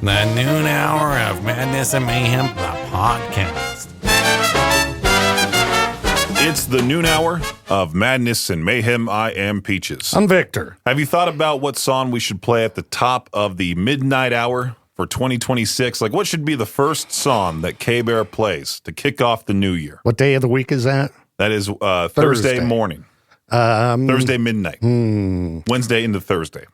The noon hour of Madness and Mayhem, the podcast. It's the noon hour of Madness and Mayhem. I am Peaches. I'm Victor. Have you thought about what song we should play at the top of the midnight hour for 2026? Like, what should be the first song that KBEAR plays to kick off the new year? What day of the week is that? That is Thursday morning. Thursday midnight. Wednesday into Thursday.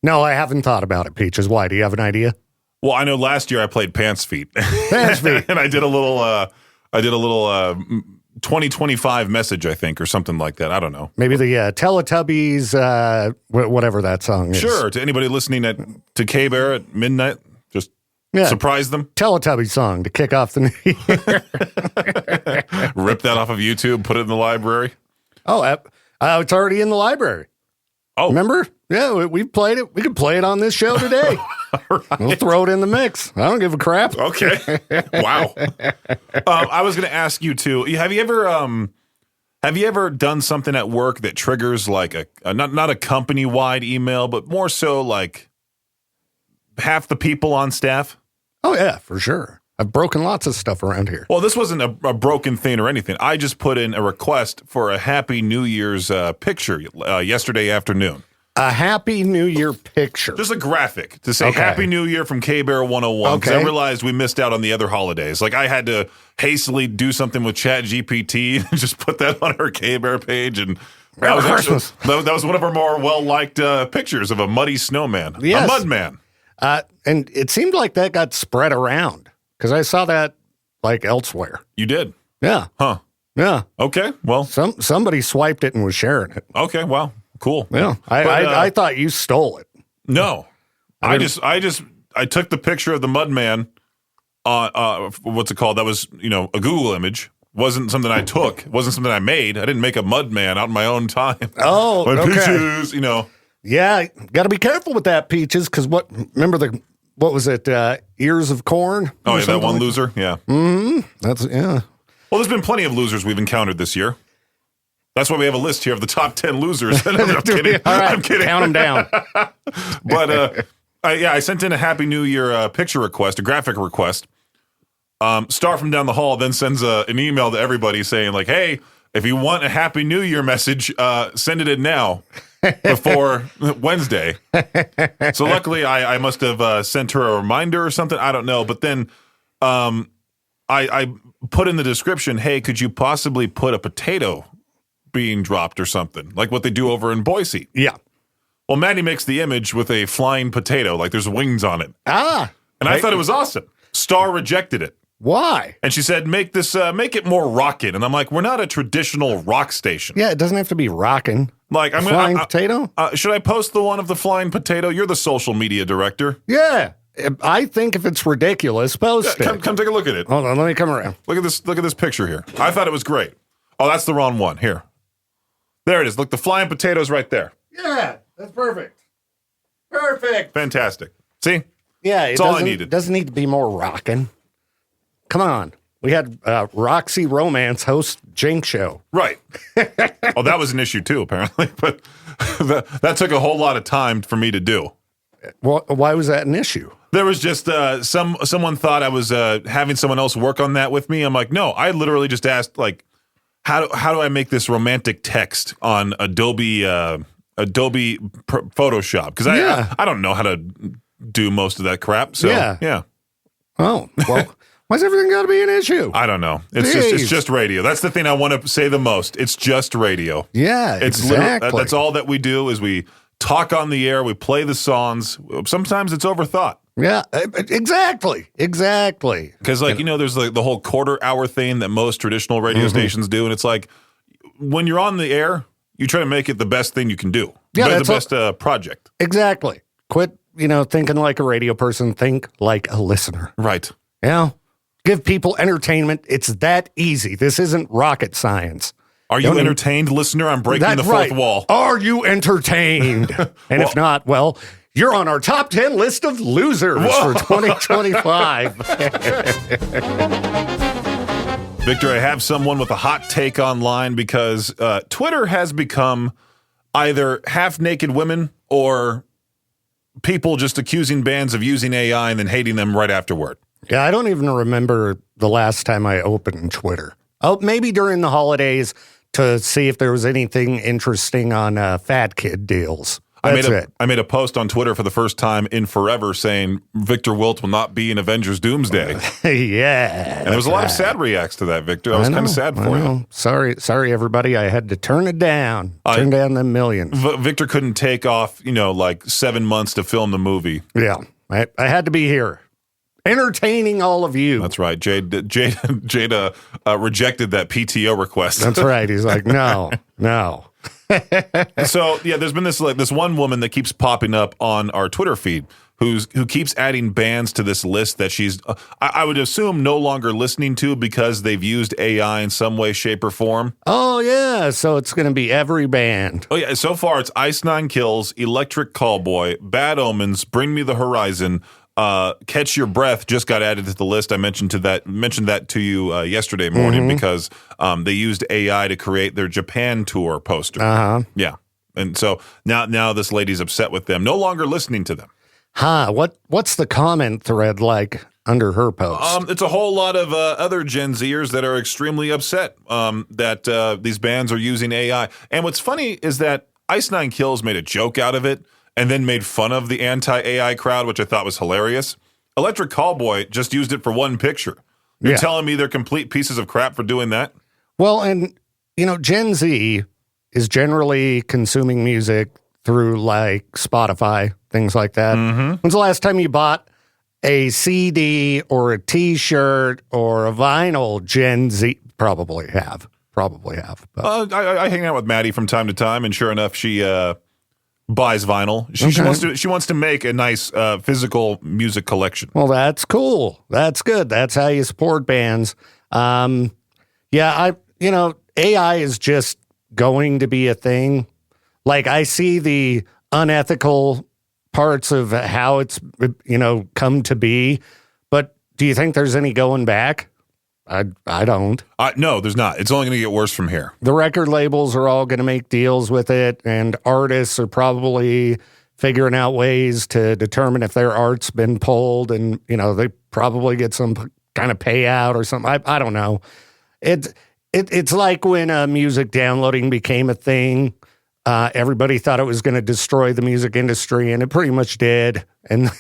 No, I haven't thought about it, Peaches. Why? Do you have an idea? Well, I know last year I played Pants Feet. Pants Feet. And I did a little 2025 message, I think, or something like that. I don't know. Maybe the Teletubbies, whatever that song is. Sure. To anybody listening to KBEAR at midnight, just surprise them. Teletubbies song to kick off the new year. Rip that off of YouTube, put it in the library. Oh, it's already in the library. Oh. Remember? Yeah, we've played it. We could play it on this show today. Right. We'll throw it in the mix. I don't give a crap. Okay. Wow. I was going to ask you too. Have you ever done something at work that triggers like a not a company wide email, but more so like half the people on staff? Oh yeah, for sure. I've broken lots of stuff around here. Well, this wasn't a broken thing or anything. I just put in a request for a Happy New Year's picture yesterday afternoon. A Happy New Year picture. Just a graphic to say Happy New Year from KBEAR 101. Because I realized we missed out on the other holidays. Like I had to hastily do something with ChatGPT and just put that on our KBEAR page. And that was one of our more well-liked pictures of a muddy snowman. Yes. A mud man. And it seemed like that got spread around. Because I saw that, like, elsewhere. You did? Yeah. Huh. Yeah. Okay, well. Somebody swiped it and was sharing it. Okay, wow. Cool. Yeah. I thought you stole it. No. I took the picture of the mud man on, what's it called? That was, a Google image. Wasn't something I took. Wasn't something I made. I didn't make a mud man out in my own time. Oh, okay. Peaches, Yeah, got to be careful with that, Peaches, because what was it, Ears of Corn? Oh, yeah, that one loser? Yeah. Mm-hmm. Yeah. Well, there's been plenty of losers we've encountered this year. That's why we have a list here of the top 10 losers. I'm kidding. All right, I'm kidding. Count them down. But, I sent in a Happy New Year picture request, a graphic request. Star from down the hall then sends an email to everybody saying, like, hey, if you want a Happy New Year message, send it in now. Before Wednesday. So luckily I must have sent her a reminder or something. I don't know. But then I put in the description, hey, could you possibly put a potato being dropped or something? Like what they do over in Boise. Yeah. Well, Maddie makes the image with a flying potato, like there's wings on it. And I thought it was awesome. Star rejected it. Why? And she said, make it more rockin'. And I'm like, we're not a traditional rock station. Yeah, it doesn't have to be rockin'. Like, I'm flying potato? Should I post the one of the flying potato? You're the social media director. Yeah. I think if it's ridiculous, post it. Come take a look at it. Hold on, let me come around. Look at this picture here. I thought it was great. Oh, that's the wrong one. Here. There it is. Look, the flying potato's right there. Yeah, that's perfect. Perfect. Fantastic. See? Yeah, that's all I needed. It doesn't need to be more rockin'. Come on. We had Roxy Romance host Jinx show. Right. Oh, that was an issue too, apparently. But that took a whole lot of time for me to do. Well, why was that an issue? There was just someone thought I was having someone else work on that with me. I'm like, no, I literally just asked, like, how do I make this romantic text on Adobe Photoshop? Because I don't know how to do most of that crap. So, yeah. Oh, well. Why's everything got to be an issue? I don't know. It's just radio. That's the thing I want to say the most. It's just radio. Yeah, exactly. That's all that we do is we talk on the air. We play the songs. Sometimes it's overthought. Yeah, exactly. Because there's the whole quarter hour thing that most traditional radio stations do. And it's like when you're on the air, you try to make it the best thing you can do. Yeah, that's the best project. Exactly. Quit, thinking like a radio person. Think like a listener. Right. Yeah. Give people entertainment. It's that easy. This isn't rocket science. Are you entertained, listener? I'm breaking the fourth wall. Are you entertained? And if not, well, you're on our top 10 list of losers for 2025. Victor, I have someone with a hot take online because Twitter has become either half-naked women or people just accusing bands of using AI and then hating them right afterward. Yeah, I don't even remember the last time I opened Twitter. Oh, maybe during the holidays to see if there was anything interesting on fat kid deals. That's it. I made a post on Twitter for the first time in forever saying Viktor Wilt will not be in Avengers Doomsday. Yeah. And there was a lot of sad reacts to that, Victor. I was kind of sad for you. Sorry, everybody. I had to turn it down. Turn down the millions. Victor couldn't take off, like 7 months to film the movie. Yeah. I had to be here. Entertaining all of you. That's right. Jada rejected that PTO request. That's right. He's like, no. So yeah, there's been this one woman that keeps popping up on our Twitter feed who keeps adding bands to this list that she's I would assume no longer listening to because they've used AI in some way, shape, or form. Oh yeah, so it's going to be every band. Oh yeah, so far it's Ice Nine Kills, Electric Callboy, Bad Omens, Bring Me the Horizon. Catch Your Breath just got added to the list. I mentioned that to you yesterday morning because they used AI to create their Japan tour poster. Yeah, and so now this lady's upset with them, no longer listening to them. What's the comment thread like under her post? It's a whole lot of other Gen Zers that are extremely upset that these bands are using AI. And what's funny is that Ice Nine Kills made a joke out of it and then made fun of the anti-AI crowd, which I thought was hilarious. Electric Callboy just used it for one picture. You're telling me they're complete pieces of crap for doing that? Well, and, Gen Z is generally consuming music through, like, Spotify, things like that. Mm-hmm. When's the last time you bought a CD or a T-shirt or a vinyl? Gen Z probably have. But. I hang out with Maddie from time to time, and sure enough, she... buys vinyl. She wants to make a nice physical music collection. Well, that's cool. That's good. That's how you support bands. AI is just going to be a thing. Like, I see the unethical parts of how it's come to be, but do you think there's any going back? I don't. No, there's not. It's only going to get worse from here. The record labels are all going to make deals with it, and artists are probably figuring out ways to determine if their art's been pulled, and they probably get some kind of payout or something. I don't know. It's like when music downloading became a thing. Everybody thought it was going to destroy the music industry, and it pretty much did. And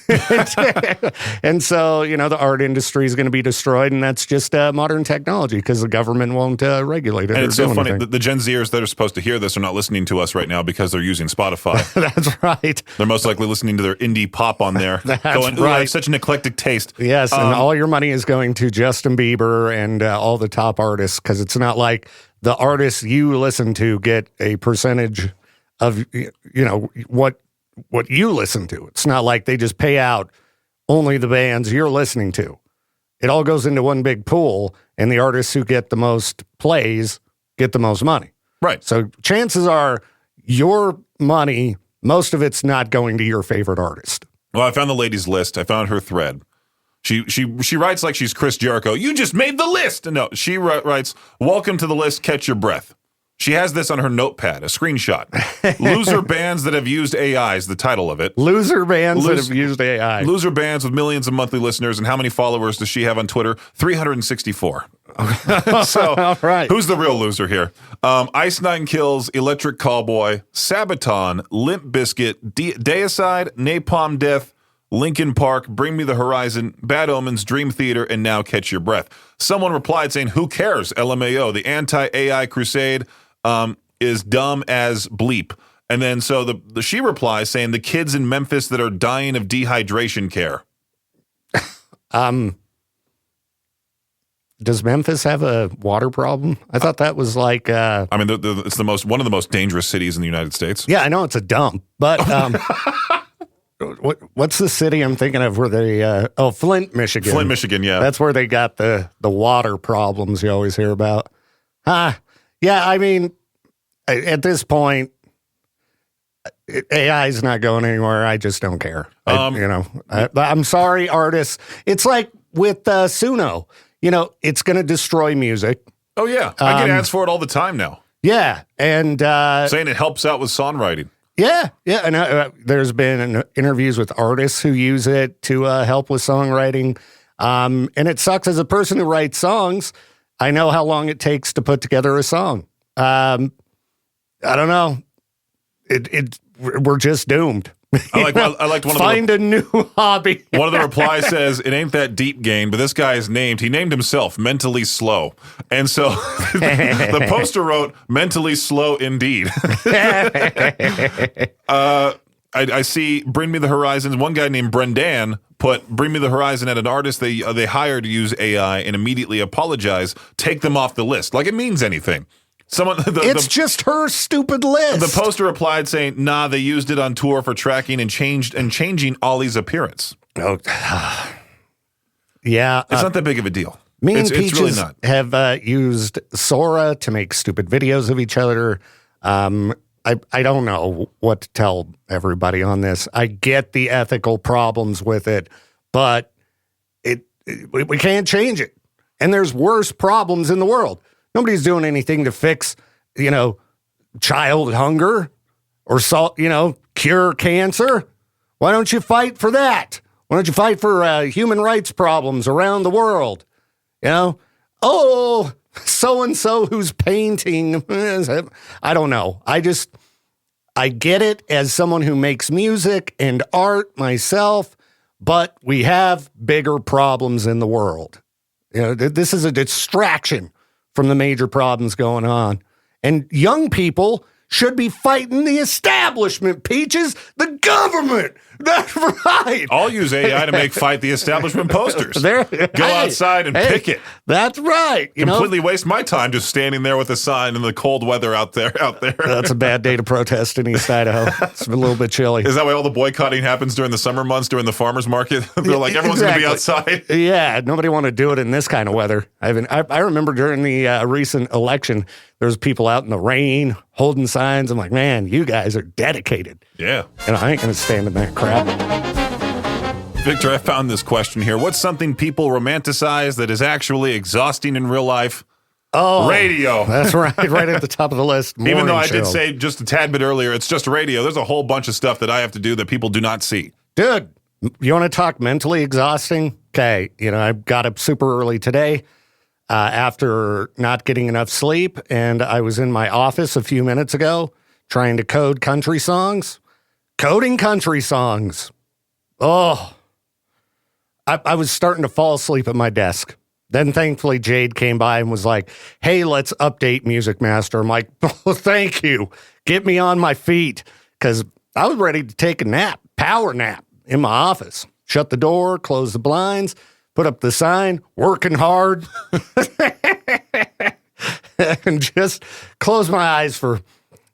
and so, the art industry is going to be destroyed, and that's just modern technology because the government won't regulate it. And it's so funny, the Gen Zers that are supposed to hear this are not listening to us right now because they're using Spotify. That's right. They're most likely listening to their indie pop on there. That's going, right. I have such an eclectic taste. Yes, and all your money is going to Justin Bieber and all the top artists because it's not like the artists you listen to get a percentage of what you listen to. It's not like they just pay out only the bands you're listening to. It all goes into one big pool, and the artists who get the most plays get the most money. Right. So chances are your money, most of it's not going to your favorite artist. Well, I found the lady's list. I found her thread. She writes like she's Chris Jericho. You just made the list. No, she writes, welcome to the list, catch your breath. She has this on her notepad, a screenshot. Loser bands that have used AI is the title of it. Loser bands that have used AI. Loser bands with millions of monthly listeners. And how many followers does she have on Twitter? 364. So, all right. Who's the real loser here? Ice Nine Kills, Electric Callboy, Sabaton, Limp Bizkit, Deicide, Napalm Death, Linkin Park, Bring Me the Horizon, Bad Omens, Dream Theater, and now Catch Your Breath. Someone replied saying, who cares, LMAO? The anti-AI crusade is dumb as bleep. And then so she replies saying the kids in Memphis that are dying of dehydration care. Does Memphis have a water problem? I thought that was like... it's one of the most dangerous cities in the United States. Yeah, I know it's a dump, but... What's the city I'm thinking of where they... Flint, Michigan. Flint, Michigan, yeah. That's where they got the water problems you always hear about. Yeah, I mean, at this point, AI is not going anywhere. I just don't care. I'm sorry, artists. It's like with Suno. It's going to destroy music. Oh, yeah. I get ads for it all the time now. Yeah, and... saying it helps out with songwriting. Yeah, yeah. And there's been interviews with artists who use it to help with songwriting. And it sucks as a person who writes songs. I know how long it takes to put together a song. I don't know. We're just doomed. I liked one of Find a new hobby. One of the replies says, it ain't that deep, Gain, but this guy is he named himself Mentally Slow. And so the poster wrote, Mentally Slow Indeed. I see Bring Me the Horizons. One guy named Brendan put Bring Me the Horizon at an artist they hired to use AI and immediately apologize, take them off the list. Like it means anything. It's just her stupid list. The poster replied saying, nah, they used it on tour for tracking and changing Ollie's appearance. Oh, yeah. It's not that big of a deal. Me and Peaches it's really not. Have used Sora to make stupid videos of each other. I don't know what to tell everybody on this. I get the ethical problems with it, but we can't change it. And there's worse problems in the world. Nobody's doing anything to fix, child hunger or cure cancer. Why don't you fight for that? Why don't you fight for human rights problems around the world? Oh, so-and-so who's painting. I don't know. I get it as someone who makes music and art myself, but we have bigger problems in the world. This is a distraction from the major problems going on. And young people should be fighting the establishment, Peaches, the government. That's right. I'll use AI to fight the establishment posters. Go outside and pick it. That's right. Completely waste my time just standing there with a sign in the cold weather out there. That's a bad day to protest in East Idaho. It's a little bit chilly. Is that why all the boycotting happens during the summer months, during the farmer's market? They're like, everyone's going to be outside. Yeah, nobody want to do it in this kind of weather. I remember during the recent election, there was people out in the rain holding signs. I'm like, man, you guys are dedicated. Yeah. And I ain't going to stand in that crap. Victor, I found this question here. What's something people romanticize that is actually exhausting in real life? Oh, radio. That's right. Right at the top of the list. Even though I show. did say just a tad bit earlier, it's just radio. There's a whole bunch of stuff that I have to do that people do not see. Dude, you want to talk mentally exhausting? Okay. I got up super early today after not getting enough sleep, and I was in my office a few minutes ago trying to code country songs. Coding country songs. Oh, I was starting to fall asleep at my desk. Then thankfully Jade came by and was like, hey, let's update Music Master. I'm like, oh, thank you. Get me on my feet. Because I was ready to take a power nap in my office. Shut the door, close the blinds, put up the sign, working hard. And just close my eyes for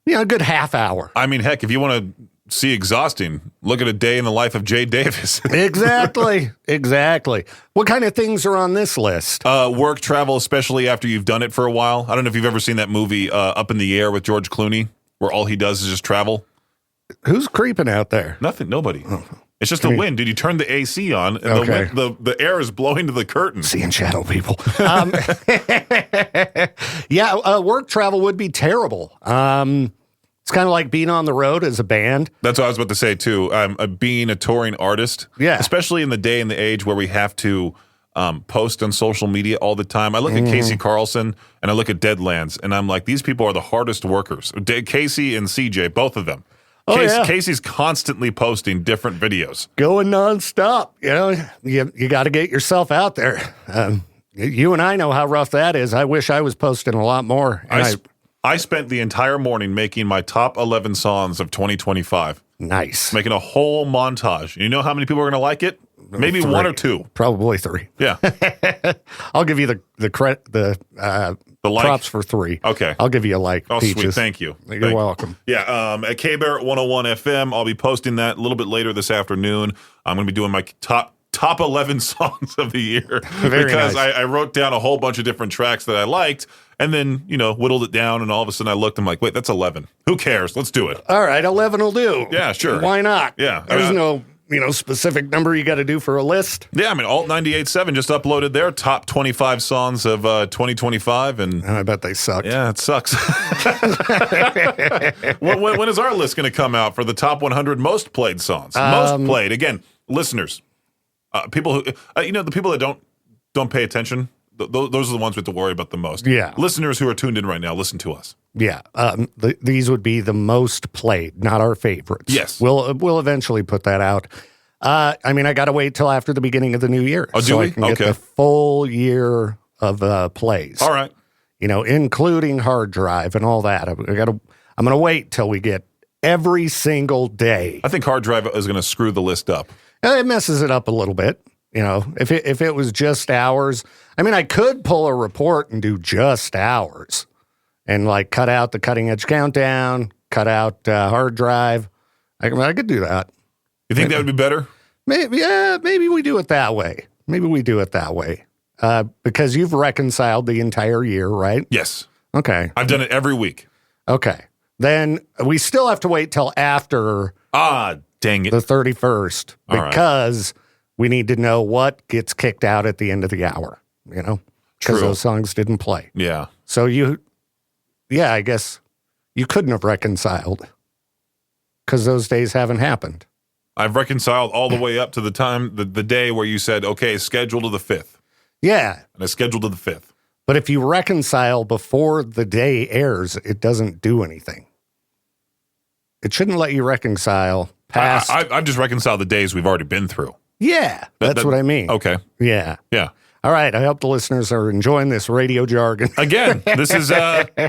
a good half hour. I mean, heck, if you want to see exhausting, look at a day in the life of Jade Davis. Exactly. What kind of things are on this list? Work, travel, especially after you've done it for a while. I don't know if you've ever seen that movie Up in the Air with George Clooney, where all he does is just travel. Who's creeping out there? Nothing. Nobody. It's just the wind, dude. You turn the AC on, and the air is blowing to the curtain. Seeing shadow people. Work travel would be terrible. It's kind of like being on the road as a band. That's what I was about to say, too. Being a touring artist, especially in the day and the age where we have to post on social media all the time. I look at Casey Carlson and I look at Deadlands, and I'm like, these people are the hardest workers. Casey and CJ, both of them. Casey's constantly posting different videos. Going nonstop. You got to get yourself out there. You and I know how rough that is. I wish I was posting a lot more. I spent the entire morning making my top 11 songs of 2025. Nice. Making a whole montage. You know how many people are going to like it? Maybe 3. 1 or 2. Probably 3. Yeah. I'll give you the props for 3. Okay. I'll give you a like. Oh, Peaches. sweet. Thank you. You're welcome. Yeah. At KBEAR 101 FM, I'll be posting that a little bit later this afternoon. I'm going to be doing my top 11 songs of the year. Because nice. I wrote down a whole bunch of different tracks that I liked and then, whittled it down. And all of a sudden I looked, I'm like, wait, that's 11. Who cares? Let's do it. All right. 11 will do. Yeah, sure. Why not? Yeah. There's no specific number you got to do for a list? Yeah, I mean, Alt 98.7 just uploaded their top 25 songs of 2025, and I bet they suck. yeah, it sucks. when is our list going to come out for the top 100 most played songs? Most played. Again, listeners, people who the people that don't pay attention. Those are the ones we have to worry about the most. Yeah. Listeners who are tuned in right now, listen to us. Yeah. These would be the most played, not our favorites. Yes. We'll eventually put that out. I got to wait till after the beginning of the new year. Oh, do so we? I can get the full year of plays. All right. Including hard drive and all that. I'm going to wait till we get every single day. I think hard drive is going to screw the list up. It messes it up a little bit. If it was just hours, I could pull a report and do just hours and cut out the cutting edge countdown, cut out hard drive. I could do that. You think that would be better? Maybe we do it that way. Because you've reconciled the entire year, right? Yes. Okay. I've done it every week. Okay. Then we still have to wait till after dang it. the 31st because we need to know what gets kicked out at the end of the hour, because True. those songs didn't play. Yeah. So I guess you couldn't have reconciled because those days haven't happened. I've reconciled all the way up to the time, the day where you said, okay, schedule to the 5th. Yeah. And I scheduled to the 5th. But if you reconcile before the day airs, it doesn't do anything. It shouldn't let you reconcile past. I've just reconciled the days we've already been through. Yeah, that's what I mean. Okay. Yeah. Yeah. All right. I hope the listeners are enjoying this radio jargon. Again, this is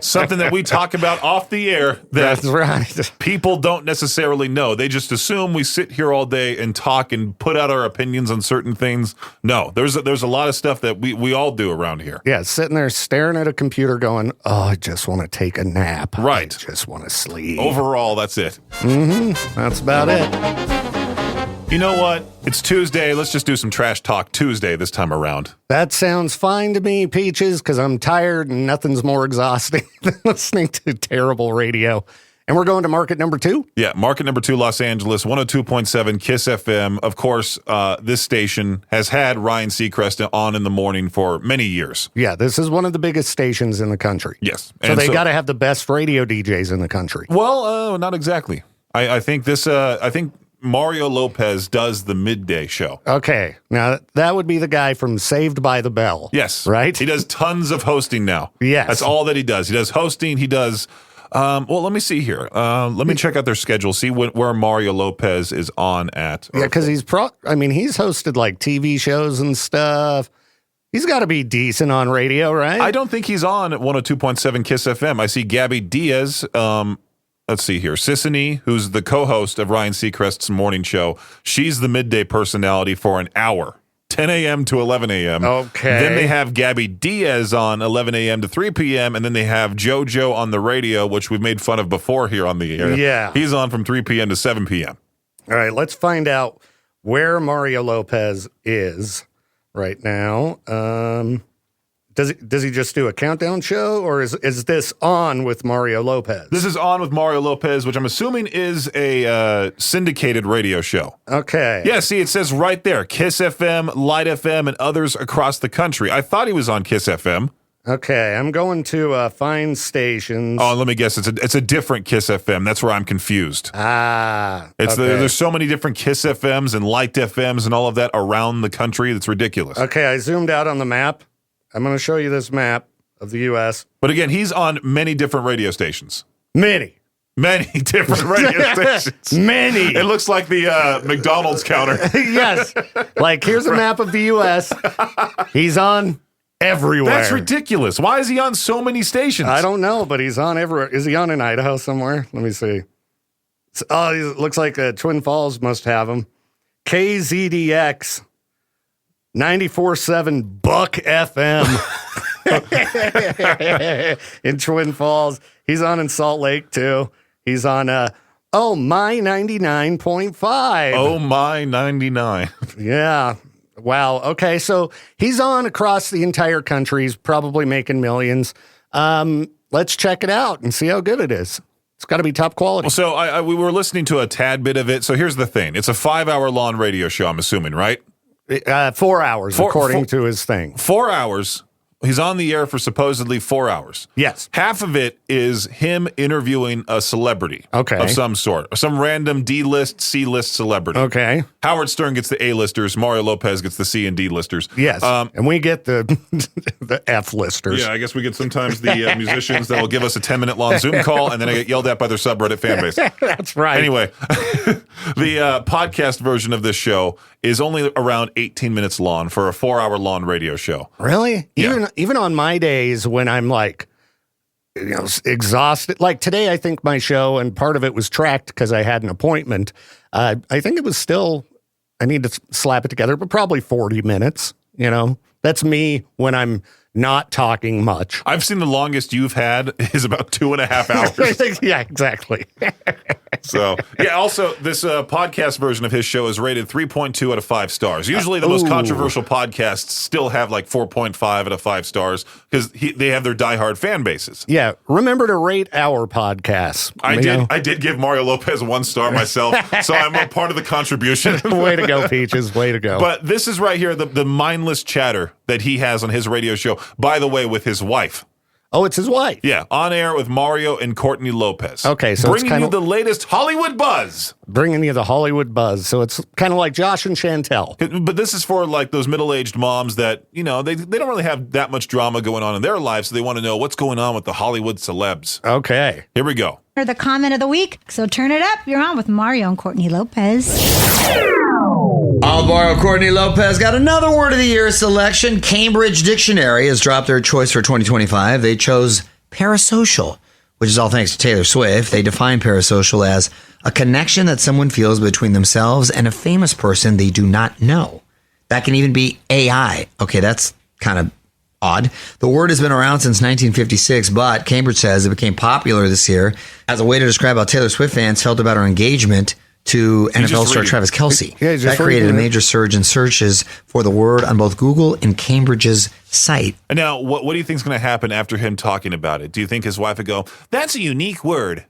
something that we talk about off the air that That's right. people don't necessarily know. They just assume we sit here all day and talk and put out our opinions on certain things. No, there's a lot of stuff that we all do around here. Yeah, sitting there staring at a computer going, I just want to take a nap. Right. I just want to sleep. Overall, that's it. That's about it. You know what? It's Tuesday. Let's just do some Trash Talk Tuesday this time around. That sounds fine to me, Peaches, because I'm tired and nothing's more exhausting than listening to terrible radio. And we're going to market number 2? Yeah, market number 2, Los Angeles, 102.7 KISS FM. Of course, this station has had Ryan Seacrest on in the morning for many years. Yeah, this is one of the biggest stations in the country. Yes. So they got to have the best radio DJs in the country. Well, not exactly. I think Mario Lopez does the midday show. Okay. Now, that would be the guy from Saved by the Bell. Yes. Right? He does tons of hosting now. Yes. That's all that he does. He does hosting. He does... let me see here. Let me check out their schedule, see where Mario Lopez is on at. Yeah, because he's hosted TV shows and stuff. He's got to be decent on radio, right? I don't think he's on at 102.7 KISS FM. I see Gabby Diaz. Let's see here. Sissany, who's the co-host of Ryan Seacrest's morning show. She's the midday personality for an hour. 10 a.m. to 11 a.m. Okay. Then they have Gabby Diaz on 11 a.m. to 3 p.m. And then they have JoJo on the radio, which we've made fun of before here on the air. Yeah. He's on from 3 p.m. to 7 p.m. All right, let's find out where Mario Lopez is right now. Does he just do a countdown show, or is this on with Mario Lopez? This is on with Mario Lopez, which I'm assuming is a syndicated radio show. Okay. Yeah, see, it says right there, KISS FM, Light FM, and others across the country. I thought he was on KISS FM. Okay, I'm going to find stations. Oh, let me guess. It's a different KISS FM. That's where I'm confused. There's so many different KISS FMs and Light FMs and all of that around the country. It's ridiculous. Okay, I zoomed out on the map. I'm going to show you this map of the U.S. But again, he's on many different radio stations. Many different radio stations. Many. It looks like the McDonald's counter. Yes. Here's a map of the U.S. He's on everywhere. That's ridiculous. Why is he on so many stations? I don't know, but he's on everywhere. Is he on in Idaho somewhere? Let me see. It looks like Twin Falls must have him. KZDX. 94.7 Buck FM in Twin Falls. He's on in Salt Lake, too. He's on, My 99.5. Oh, My 99. Yeah. Wow. Okay, so he's on across the entire country. He's probably making millions. Let's check it out and see how good it is. It's got to be top quality. Well, so we were listening to a tad bit of it. So here's the thing. It's a 5-hour long radio show, I'm assuming, right? 4 hours, according to his thing. 4 hours. He's on the air for supposedly 4 hours. Yes. Half of it is him interviewing a celebrity of some sort, some random D-list, C-list celebrity. Okay. Howard Stern gets the A-listers. Mario Lopez gets the C and D-listers. Yes. And we get the the F-listers. Yeah, I guess we get sometimes the musicians that will give us a 10-minute long Zoom call, and then I get yelled at by their subreddit fan base. That's right. Anyway, the podcast version of this show is only around 18 minutes long for a 4-hour long radio show. Really? Yeah. Even on my days when I'm like, exhausted. Like today, I think my show, and part of it was tracked because I had an appointment. I think it was still, I need to slap it together, but probably 40 minutes. That's me when I'm not talking much. I've seen the longest you've had is about 2.5 hours. Yeah, exactly. So, yeah, also, this podcast version of his show is rated 3.2 out of 5 stars. Usually the most controversial podcasts still have like 4.5 out of 5 stars because they have their diehard fan bases. Yeah, remember to rate our podcasts. I did give Mario Lopez 1 star myself, so I'm a part of the contribution. Way to go, Peaches. Way to go. But this is right here, the mindless chatter that he has on his radio show, by the way, with his wife. Oh, it's his wife. Yeah, on air with Mario and Courtney Lopez. Okay, so bringing you the latest Hollywood buzz. Bringing you the Hollywood buzz. So it's kind of like Josh and Chantel. But this is for like those middle-aged moms that, they don't really have that much drama going on in their lives, so they want to know what's going on with the Hollywood celebs. Okay. Here we go. The comment of the week. So turn it up. You're on with Mario and Courtney Lopez. Mario Courtney Lopez got another word of the year selection. Cambridge Dictionary has dropped their choice for 2025. They chose parasocial, which is all thanks to Taylor Swift. They define parasocial as a connection that someone feels between themselves and a famous person they do not know. That can even be AI. Okay, that's kind of odd. The word has been around since 1956, but Cambridge says it became popular this year as a way to describe how Taylor Swift fans felt about her engagement to NFL star Travis Kelce. Yeah, that created a major surge in searches for the word on both Google and Cambridge's site. And now, what do you think is going to happen after him talking about it? Do you think his wife would go, that's a unique word?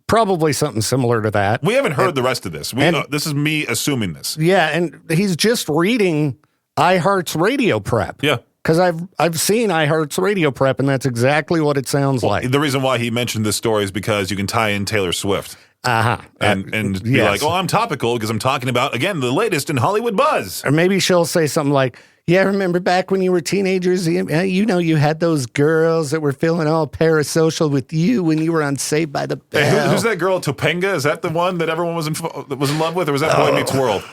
Probably something similar to that. We haven't heard the rest of this. This is me assuming this. Yeah, and he's just reading iHeart's radio prep. Yeah. Because I've seen iHeart's radio prep, and that's exactly what it sounds like. The reason why he mentioned this story is because you can tie in Taylor Swift. And be like, oh, I'm topical because I'm talking about, again, the latest in Hollywood buzz. Or maybe she'll say something like, yeah, remember back when you were teenagers, you had those girls that were feeling all parasocial with you when you were on Saved by the Bell. Hey, who's that girl, Topanga? Is that the one that everyone was in love with, or was that Boy Meets World?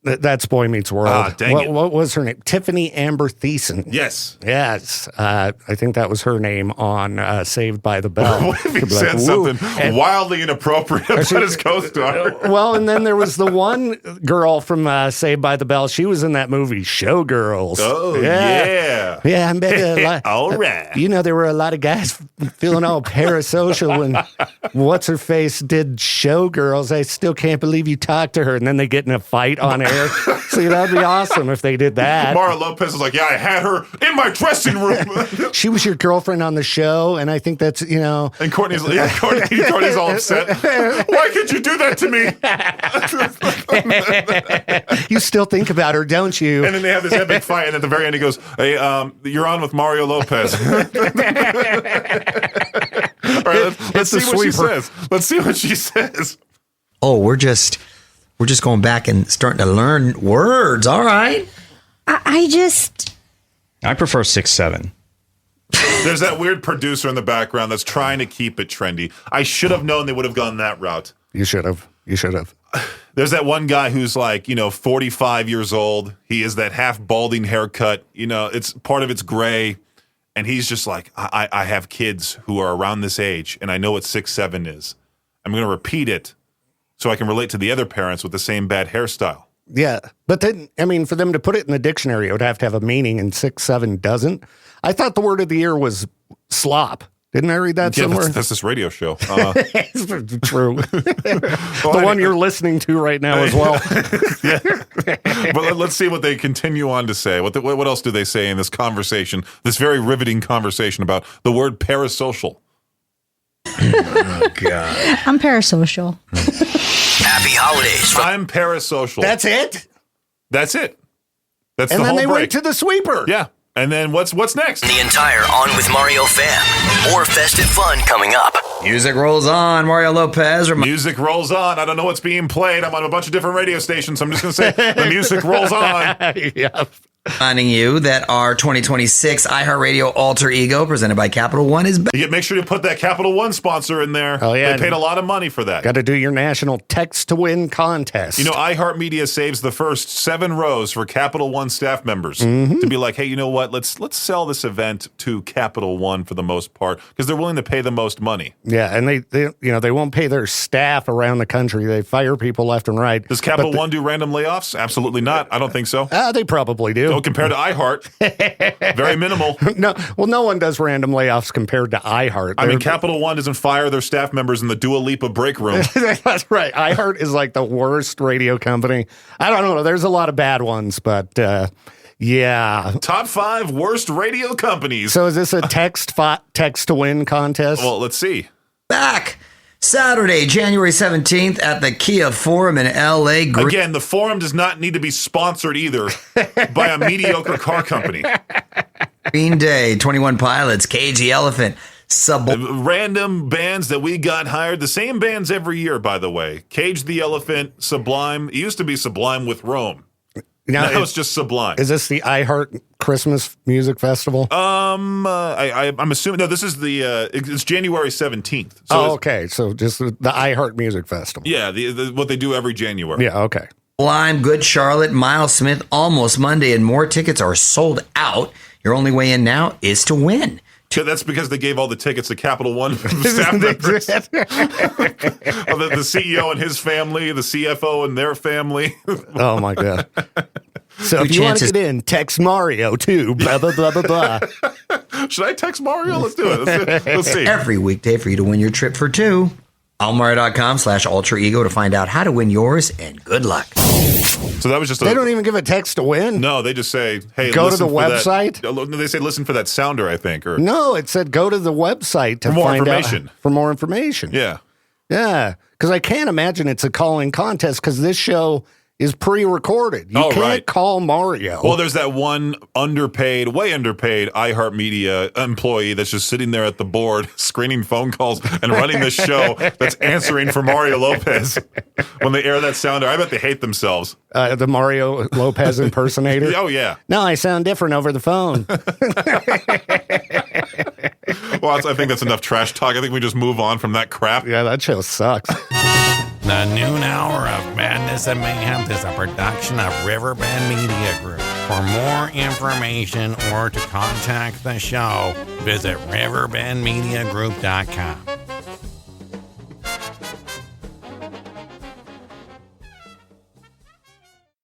That's Boy Meets World. What was her name? Tiffany Amber Thiessen. Yes. Yes. I think that was her name on Saved by the Bell. What if he said something wildly inappropriate about his co-star? Well, and then there was the one girl from Saved by the Bell. She was in that movie, Showgirls. Oh, yeah. Yeah, I bet all right. There were a lot of guys feeling all parasocial when What's-Her-Face did Showgirls. I still can't believe you talked to her. And then they get in a fight on air. So that'd be awesome if they did that. Mario Lopez is like, yeah, I had her in my dressing room. She was your girlfriend on the show, and I think that's, And Courtney's Courtney's all upset. Why could you do that to me? You still think about her, don't you? And then they have this epic fight, and at the very end he goes, hey, you're on with Mario Lopez. All right, let's see what she says. Let's see what she says. Oh, we're just going back and starting to learn words. All right. I prefer 6'7". There's that weird producer in the background that's trying to keep it trendy. I should have known they would have gone that route. You should have. There's that one guy who's like, 45 years old. He is that half balding haircut. It's part of it's gray. And he's just like, I have kids who are around this age, and I know what 6'7" is. I'm going to repeat it so I can relate to the other parents with the same bad hairstyle. Yeah. But then, for them to put it in the dictionary, it would have to have a meaning, and 6'7" doesn't. I thought the word of the year was slop. Didn't I read that somewhere? That's this radio show. True. The one you're listening to right now as well. Yeah. But let's see what they continue on to say. What else do they say in this conversation, this very riveting conversation about the word parasocial? Oh, God. I'm parasocial. Happy holidays. I'm parasocial. That's it? That's it. That's And the then whole they break. went to the sweeper. Yeah. And then what's next? The entire On With Mario fam. More festive fun coming up. Music rolls on. Mario Lopez. Music rolls on. I don't know what's being played. I'm on a bunch of different radio stations, so I'm just going to say the music rolls on. Yeah. Reminding you that our 2026 iHeartRadio Alter Ego presented by Capital One is back. Make sure to put that Capital One sponsor in there. Oh, yeah. They paid a lot of money for that. Got to do your national text to win contest. You know, iHeartMedia saves the first 7 rows for Capital One staff members Mm-hmm. to be like, hey, you know what? Let's sell this event to Capital One for the most part because they're willing to pay the most money. Yeah, and they won't pay their staff around the country. They fire people left and right. Does Capital One do random layoffs? Absolutely not. I don't think so. They probably do. So compared to iHeart, very minimal. No one does random layoffs compared to iHeart. I mean, Capital One doesn't fire their staff members in the Dua Lipa break room. That's right. iHeart is like the worst radio company. I don't know. There's a lot of bad ones, but yeah. Top 5 worst radio companies. So is this a text to win contest? Well, let's see. Back Saturday, January 17th at the Kia Forum in LA. Again, the forum does not need to be sponsored either by a mediocre car company. Green Day, 21 Pilots, Cage the Elephant, Random bands that we got hired. The same bands every year, by the way. Cage the Elephant, Sublime. It used to be Sublime with Rome. Now it's just Sublime. Is this the iHeart Christmas Music Festival? I'm assuming no. This is it's January 17th. So okay. So just the iHeart Music Festival. yeah, what they do every January. Yeah. Okay. Lime, Good Charlotte, Miles Smith, Almost Monday, and more tickets are sold out. Your only way in now is to win. So that's because they gave all the tickets to Capital One staff members. the CEO and his family, the CFO and their family. Oh my God. So if you want to get in, text Mario too. Blah blah blah blah blah. Should I text Mario? Let's do it. Let's see. Every weekday for you to win your trip for 2. Almario.com/alter ego to find out how to win yours, and good luck. So that was just They don't even give a text to win. No, they just say, hey, Go to listen the for website? That. They say listen for that sounder, I think. Or No, it said go to the website to For more find information. out for more information. Yeah. Yeah, because I can't imagine it's a calling contest because this show is pre-recorded. You can't right. call Mario. Well, there's that one way underpaid iHeartMedia employee that's just sitting there at the board screening phone calls and running this show that's answering for Mario Lopez when they air that sounder. I bet they hate themselves. The Mario Lopez impersonator. Oh, yeah. No, I sound different over the phone. Well, I think that's enough trash talk. I think we just move on from that crap. Yeah, that show sucks. The noon hour of Madness and Mayhem is a production of Riverbend Media Group. For more information or to contact the show, visit riverbendmediagroup.com.